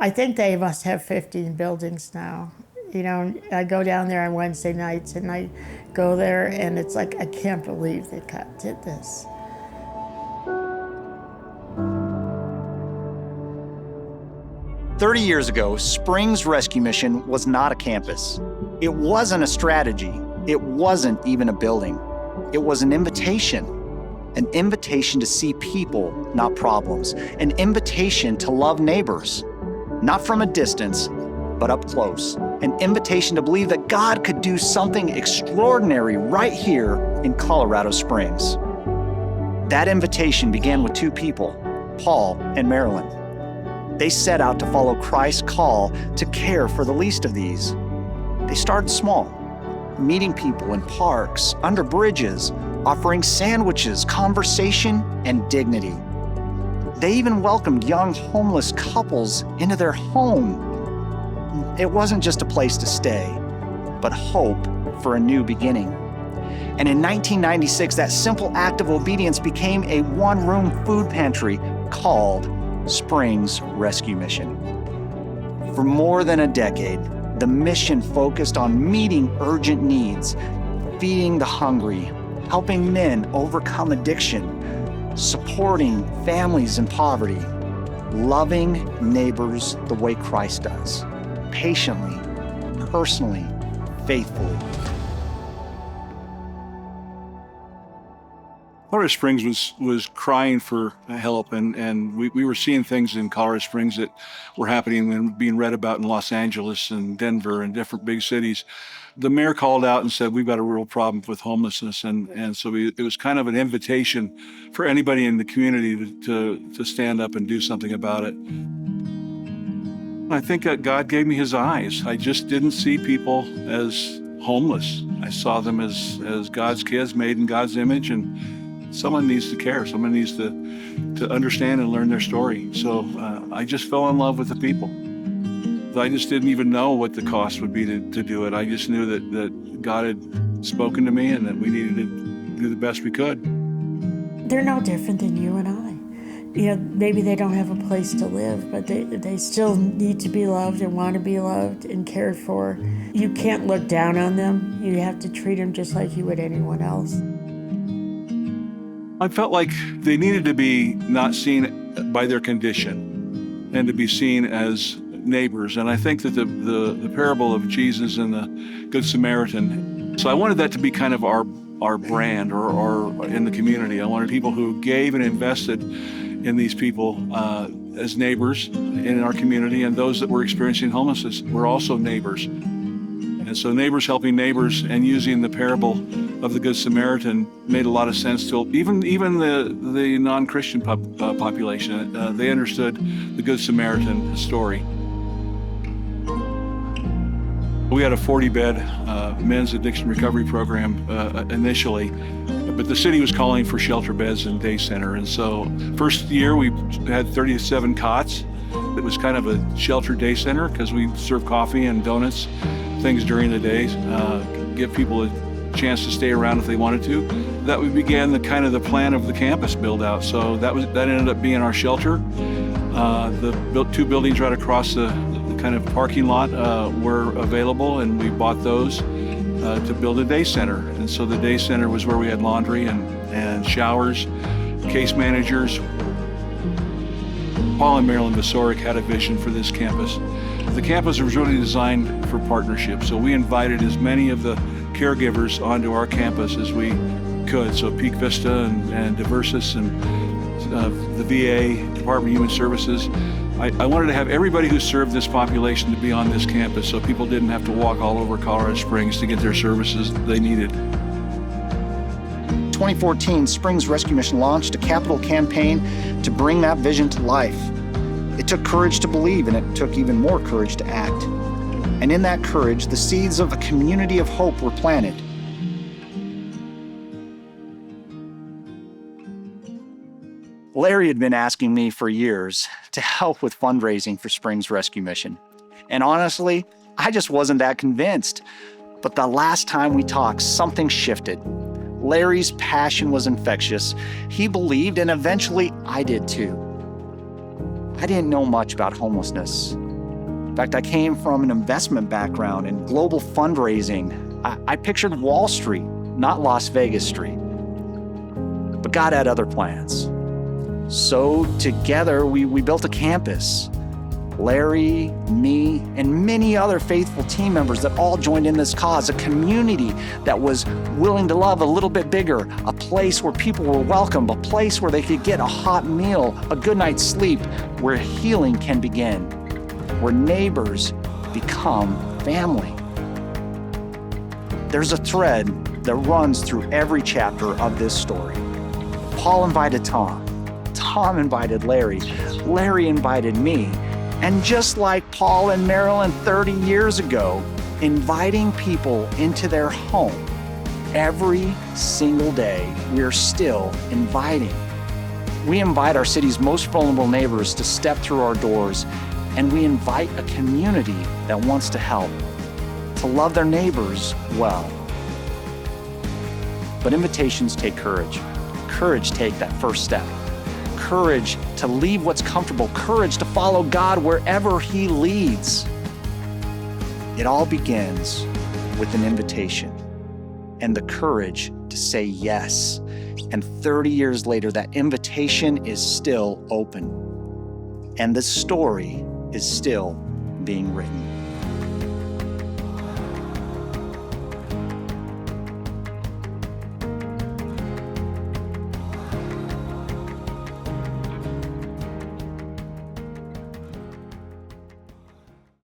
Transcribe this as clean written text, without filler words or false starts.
I think they must have 15 buildings now. You know, I go down there on Wednesday nights and I go there and it's like, I can't believe they did this. "30 years ago, Springs Rescue Mission was not a campus. It wasn't a strategy. It wasn't even a building. It was an invitation to see people, not problems, an invitation to love neighbors, not from a distance, but up close, an invitation to believe that God could do something extraordinary right here in Colorado Springs." That invitation began with two people, Paul and Marilyn. They set out to follow Christ's call to care for the least of these. They started small, meeting people in parks, under bridges, offering sandwiches, conversation, and dignity. They even welcomed young homeless couples into their home. It wasn't just a place to stay, but hope for a new beginning. And in 1996, that simple act of obedience became a one-room food pantry called Springs Rescue Mission. For more than a decade, the mission focused on meeting urgent needs, feeding the hungry, helping men overcome addiction, supporting families in poverty, loving neighbors the way Christ does, patiently, personally, faithfully. Colorado Springs was crying for help, and we were seeing things in Colorado Springs that were happening and being read about in Los Angeles and Denver and different big cities. The mayor called out and said, "We've got a real problem with homelessness," and so it was kind of an invitation for anybody in the community to stand up and do something about it. I think that God gave me his eyes. I just didn't see people as homeless. I saw them as God's kids made in God's image, and someone needs to care. Someone needs to understand and learn their story. So I just fell in love with the people. I just didn't even know what the cost would be to do it. I just knew that God had spoken to me and that we needed to do the best we could. They're no different than you and I. You know, maybe they don't have a place to live, but they still need to be loved and want to be loved and cared for. You can't look down on them. You have to treat them just like you would anyone else. I felt like they needed to be not seen by their condition and to be seen as neighbors. And I think that the parable of Jesus and the Good Samaritan, so I wanted that to be kind of our brand or in the community. I wanted people who gave and invested in these people as neighbors in our community, and those that were experiencing homelessness were also neighbors. And so neighbors helping neighbors and using the parable of the Good Samaritan made a lot of sense to even the non-Christian population. They understood the Good Samaritan story. We had a 40-bed men's addiction recovery program initially, but the city was calling for shelter beds and day center. And so first year we had 37 cots. It was kind of a shelter day center because we served coffee and donuts, things during the day, give people a chance to stay around if they wanted to. That we began the plan of the campus build out. So that ended up being our shelter. The two buildings right across the kind of parking lot were available, and we bought those to build a day center. And so the day center was where we had laundry and showers, case managers. Paul and Marilyn Vasoric had a vision for this campus. The campus was really designed for partnership, so we invited as many of the caregivers onto our campus as we could. So Peak Vista and Diversus and the VA, Department of Human Services. I wanted to have everybody who served this population to be on this campus so people didn't have to walk all over Colorado Springs to get their services they needed. 2014, Springs Rescue Mission launched a capital campaign to bring that vision to life. It took courage to believe, and it took even more courage to act. And in that courage, the seeds of a community of hope were planted. Larry had been asking me for years to help with fundraising for Springs Rescue Mission. And honestly, I just wasn't that convinced. But the last time we talked, something shifted. Larry's passion was infectious. He believed, and eventually I did too. I didn't know much about homelessness, In fact, I came from an investment background in global fundraising. I pictured Wall Street, not Las Vegas Street. But God had other plans. So together, we built a campus. Larry, me, and many other faithful team members that all joined in this cause, a community that was willing to love a little bit bigger, a place where people were welcome, a place where they could get a hot meal, a good night's sleep, where healing can begin, where neighbors become family. There's a thread that runs through every chapter of this story. Paul invited Tom. Tom invited Larry. Larry invited me. And just like Paul and Marilyn 30 years ago, inviting people into their home, every single day, we're still inviting. We invite our city's most vulnerable neighbors to step through our doors, and we invite a community that wants to help, to love their neighbors well. But invitations take courage. Courage to take that first step. Courage to leave what's comfortable. Courage to follow God wherever He leads. It all begins with an invitation and the courage to say yes. And 30 years later, that invitation is still open. And the story is still being written.